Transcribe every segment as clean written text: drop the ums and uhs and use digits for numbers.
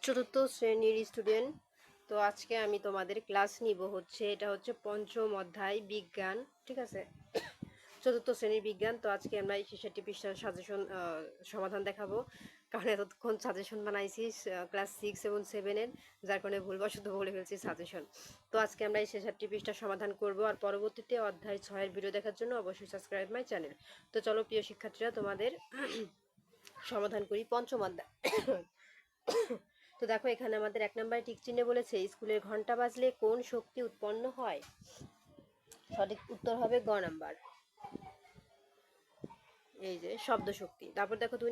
চতুর্থ শ্রেণীর স্টুডেন্ট। তো আজকে আমি তোমাদের ক্লাস নিব হচ্ছে, এটা হচ্ছে পঞ্চম অধ্যায় বিজ্ঞান, ঠিক আছে, চতুর্থ শ্রেণীর বিজ্ঞান। তো আজকে আমরা এই ৬৬ পৃষ্ঠার সাজেশন সমাধান দেখাবো, কারণ এতক্ষণ সাজেশন বানাইছি ক্লাস 6 এবং 7-এর, যার কারণে ভুলবশত বলে ফেলছি সাজেশন। তো আজকে আমরা এই ৬৬ পৃষ্ঠার সমাধান করব, আর পরবর্তীতে অধ্যায় 6-এর ভিডিও দেখার জন্য অবশ্যই সাবস্ক্রাইব মাই চ্যানেল। তো চলো প্রিয় শিক্ষার্থীরা, তোমাদের সমাধান করি পঞ্চম অধ্যায়। তো দেখো, এখানে আমাদের 1 নম্বরে টিক চিহ্নে বলেছে স্কুলের ঘন্টা বাজলে কোন শক্তি উৎপন্ন হয়। সঠিক উত্তর হবে গ নাম্বার, এই যে শব্দ শক্তি। তারপর দেখো 2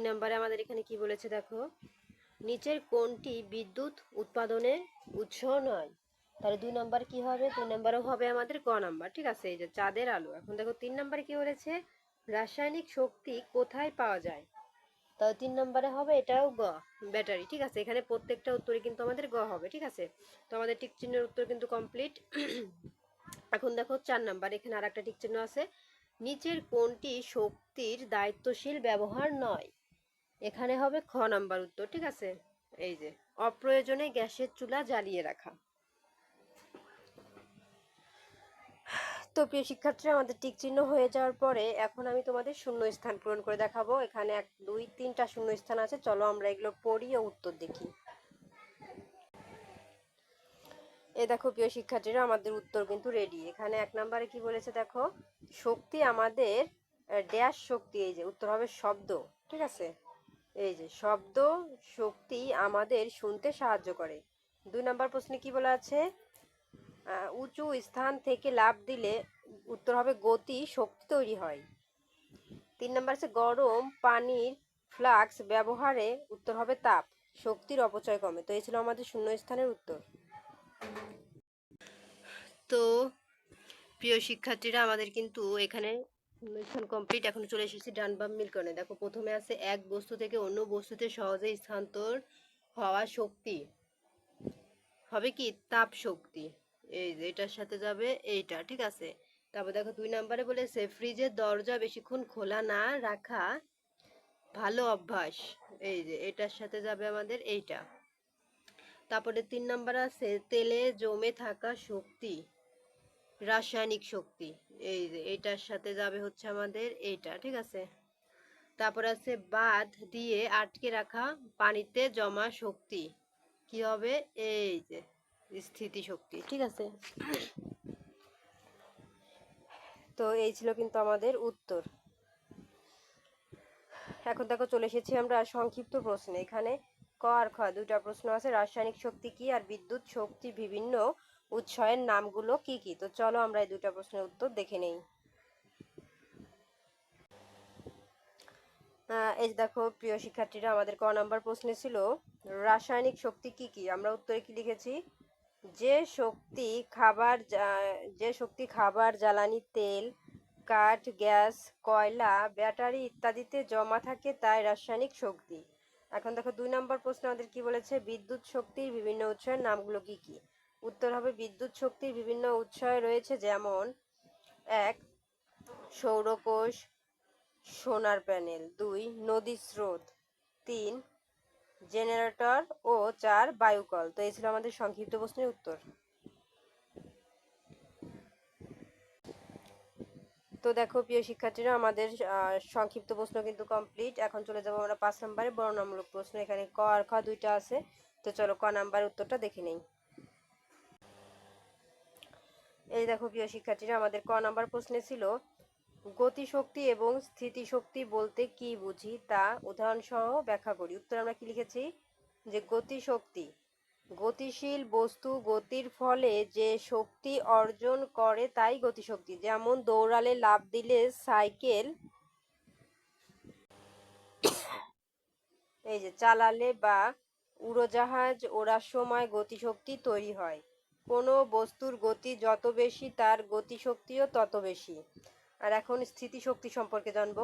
নম্বরে আমাদের এখানে কি বলেছে দেখো, নিচের কোনটি বিদ্যুৎ উৎপাদনের উৎস নয়। তাহলে 2 নম্বর কি হবে, 2 নম্বরও হবে আমাদের গ নাম্বার, ঠিক আছে, এই যে চাঁদের আলো। এখন দেখো 3 নম্বরে কি বলেছে, রাসায়নিক শক্তি কোথায় পাওয়া যায়। তাহলে 3 নম্বরে হবে এটাও গ, ব্যাটারি, ঠিক আছে। এখানে প্রত্যেকটা উত্তরই কিন্তু আমাদের গ হবে, ঠিক আছে। তো আমাদের টিক চিহ্নের উত্তর কিন্তু কমপ্লিট। এখন দেখো 4 নাম্বার, এখানে আর একটা টিক চিহ্ন আছে, নিচের কোনটি শক্তির দায়িত্বশীল ব্যবহার নয়। এখানে হবে খ নাম্বার উত্তর, ঠিক আছে, এই যে অপ্রয়োজনে গ্যাসের চুলা জ্বালিয়ে রাখা। তো প্রিয় শিক্ষার্থীরা, আমাদের টিক চিহ্ন হয়ে যাওয়ার পরে এখন আমি তোমাদের শূন্য স্থান পূরণ করে দেখাবো। এখানে 1 2 3টা শূন্য স্থান আছে, চলো আমরা এগুলো পড়ি ও উত্তর দেখি। এই দেখো প্রিয় শিক্ষার্থীরা, আমাদের উত্তর কিন্তু রেডি। এখানে 1 নম্বরে কি বলেছে দেখো, শক্তি আমাদের ড্যাশ শক্তি, এই যে উত্তর হবে শব্দ, ঠিক আছে, এই যে শব্দ শক্তি আমাদের শুনতে সাহায্য করে। 2 নম্বর প্রশ্নে কি বলা আছে, উঁচু স্থান থেকে লাফ দিলে উত্তর হবে গতি শক্তি তৈরি হয়। 3 নম্বর আছে গরম পানির ফ্লাক্স ব্যবহারে উত্তর হবে তাপ শক্তির অপচয় কমে। তো এই ছিল আমাদের শূন্য স্থানের উত্তর। তো প্রিয় শিক্ষার্থীরা, আমাদের কিন্তু এখানে শূন্যস্থান কমপ্লিট। এখন চলে এসেছি ডান বাম মিলকরণে। দেখো প্রথমে আছে এক বস্তু থেকে অন্য বস্তুতে সহজে স্থানান্তর হওয়া শক্তি হবে কি তাপ শক্তি, এই যে এটার সাথে যাবে এইটা, ঠিক আছে। তারপর দেখো 2 নম্বরে বলেছে ফ্রিজের দরজা বেশিক্ষণ খোলা না রাখা ভালো অভ্যাস, এই যে এটার সাথে যাবে আমাদের এইটা। তারপরে 3 নম্বর আছে তেলে জমে থাকা শক্তি রাসায়নিক শক্তি, এই যে এটার সাথে যাবে হচ্ছে আমাদের এইটা, ঠিক আছে। তারপর আছে বাঁধ দিয়ে আটকে রাখা পানিতে জমা শক্তি কি হবে, এই যে স্থিতি শক্তি, ঠিক আছে। তো এই ছিল কিন্তু আমাদের উত্তর। এখন দেখো চলে এসেছি আমরা সংক্ষিপ্ত প্রশ্নে। এখানে ক আর খ দুটা প্রশ্ন আছে, রাসায়নিক শক্তি কি আর বিদ্যুৎ শক্তি বিভিন্ন উৎসের নামগুলো কি কি। তো চলো আমরা এই দুটা প্রশ্নের উত্তর দেখে নেই। এই দেখো প্রিয় শিক্ষার্থীরা, আমাদের ক নাম্বার প্রশ্নে ছিল রাসায়নিক শক্তি কি কি। আমরা উত্তরে কি লিখেছি, যে শক্তি খাবার জ্বালানি তেল কাঠ গ্যাস কয়লা ব্যাটারি ইত্যাদিতে জমা থাকে তাই রাসায়নিক শক্তি। এখন দেখো 2 নম্বর প্রশ্ন আমাদের কি বলেছে, বিদ্যুৎ শক্তির বিভিন্ন উৎসের নামগুলো কি কি। উত্তর হবে বিদ্যুৎ শক্তির বিভিন্ন উৎস রয়েছে, যেমন 1 সৌরকোষ সোলার প্যানেল, 2 নদী স্রোত, 3 জেনারেটর ও 4 বায়ুকল। তো এই ছিল আমাদের সংক্ষিপ্ত প্রশ্নের উত্তর। তো দেখো প্রিয় শিক্ষার্থীরা, আমাদের সংক্ষিপ্ত প্রশ্ন কিন্তু কমপ্লিট। এখন চলে যাব আমরা 5 নম্বরে বর্ণনামূলক প্রশ্ন। এখানে ক আর খ দুইটা আছে, তো চলো ক নাম্বার উত্তরটা দেখে নেই। এই দেখো প্রিয় শিক্ষার্থীরা, আমাদের ক নাম্বার প্রশ্নে ছিল গতিশক্তি এবং স্থিতিশক্তি বলতে কি বুঝি তা উদাহরণ সহ ব্যাখ্যা করি। উত্তর আমরা কি লিখেছি, যে গতিশক্তি গতিশীল বস্তু গতির ফলে যে শক্তি অর্জন করে তাই গতিশক্তি। যেমন দৌড়ালে লাফ দিলে সাইকেল, এই যে চালালে বা উড়োজাহাজ ওড়ার সময় গতিশক্তি তৈরি হয়। কোনো বস্তুর গতি যত বেশি তার গতিশক্তিও তত বেশি। আর এখন স্থিতিশক্তি সম্পর্কে জানবো।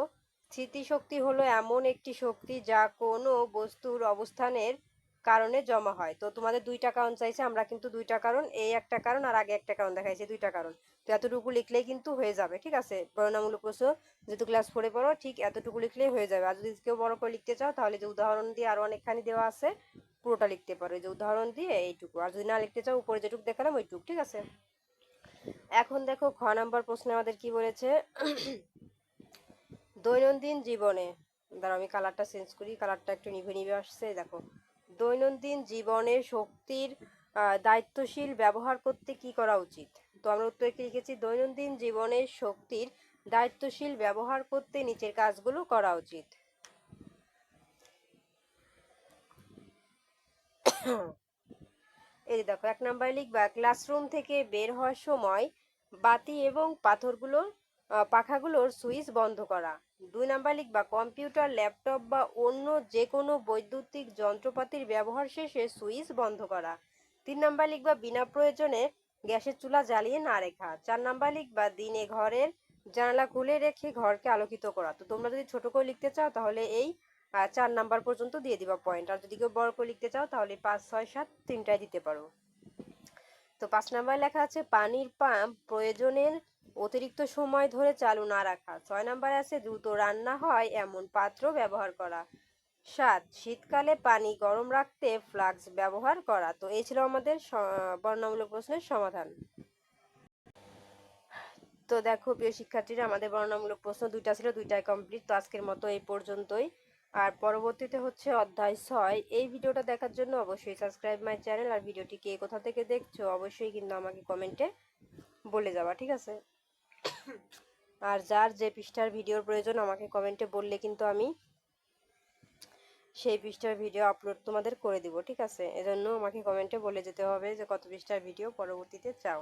স্থিতিশক্তি হলো এমন একটি শক্তি যা কোনো বস্তুর অবস্থানের কারণে জমা হয়। তো তোমাদের দুইটা কারণ চাইছে, আমরা কিন্তু দুইটা কারণ, এই একটা কারণ আর আগে একটা কারণ দেখাইছে, দুইটা কারণ। তো এতটুকু লিখলেই কিন্তু হয়ে যাবে, ঠিক আছে। বর্ণনামূলক প্রশ্ন যেহেতু ক্লাস 4-এ পড়ো, ঠিক এতটুকু লিখলেই হয়ে যাবে। আর যদি কেউ বড় করে লিখতে চাও তাহলে যে উদাহরণ দিয়ে আরো অনেকখানি দেওয়া আছে পুরোটা লিখতে পারো, যে উদাহরণ দিয়ে এইটুকু। আর যদি না লিখতে চাও উপরে যেটুকু দেখালাম ওইটুকু, ঠিক আছে। এখন দেখো খ নাম্বার প্রশ্নে আমাদের কি বলেছে। দৈনন্দিন জীবনে, দাঁড়াও আমি কালারটা চেঞ্জ করি, কালারটা একটু নিভে নিভে আসছে, দেখো। দৈনন্দিন জীবনে শক্তির দায়িত্বশীল ব্যবহার করতে কি করা উচিত? তো আমরা উত্তরে কি লিখেছি, দৈনন্দিন জীবনে শক্তির দায়িত্বশীল ব্যবহার করতে নিচের কাজগুলো করা উচিত। এই দেখো 1 নাম্বার লিখবা, ক্লাসরুম থেকে বের হওয়ার সময় বাতি এবং পাখাগুলোর সুইচ বন্ধ করা। 2 নাম্বার লিখবা, কম্পিউটার, ল্যাপটপ বা অন্য যে কোনো বৈদ্যুতিক যন্ত্রপাতির ব্যবহার শেষে সুইচ বন্ধ করা। 3 নাম্বার লিখবা, বিনা প্রয়োজনে গ্যাসের চুলা জ্বালিয়ে না রাখা। 4 নাম্বার লিখবা, দিনে ঘরের জানালা খুলে রেখে ঘরকে আলোকিত করা। তো তোমরা যদি ছোট করে লিখতে চাও তাহলে এই 4 নাম্বার পর্যন্ত দিয়ে দিবা পয়েন্ট। আর যদি কেউ বড় করে লিখতে চাও তাহলে 5, 6, 7 তিনটায় দিতে পারো। তো 5 নাম্বার লেখা আছে, পানির পাম্প প্রয়োজনের অতিরিক্ত সময় ধরে চালু না রাখা। 6 নাম্বার আছে, দ্রুত রান্না হয় এমন পাত্র ব্যবহার করা। 7, শীতকালে পানি গরম রাখতে ফ্লাক্স ব্যবহার করা। তো এই ছিল আমাদের বর্ণনামূলক প্রশ্নের সমাধান। তো দেখো প্রিয় শিক্ষার্থীরা, আমাদের বর্ণনামূলক প্রশ্ন দুইটা ছিল, দুইটাই কমপ্লিট। তো আজকের মতো এই পর্যন্তই। আর পরবর্তীতে হচ্ছে অধ্যায় 6। এই ভিডিওটা দেখার জন্য অবশ্যই সাবস্ক্রাইব মাই চ্যানেল। আর ভিডিওটি কে কোথা থেকে দেখছো অবশ্যই কিন্তু আমাকে কমেন্টে বলে যাবা, ঠিক আছে। আর যার যে পৃষ্ঠার ভিডিওর প্রয়োজন আমাকে কমেন্টে বললে কিন্তু আমি সেই পৃষ্ঠার ভিডিও আপলোড তোমাদের করে দিব, ঠিক আছে। এজন্য আমাকে কমেন্টে বলে যেতে হবে যে কত পৃষ্ঠার ভিডিও পরবর্তীতে চাও।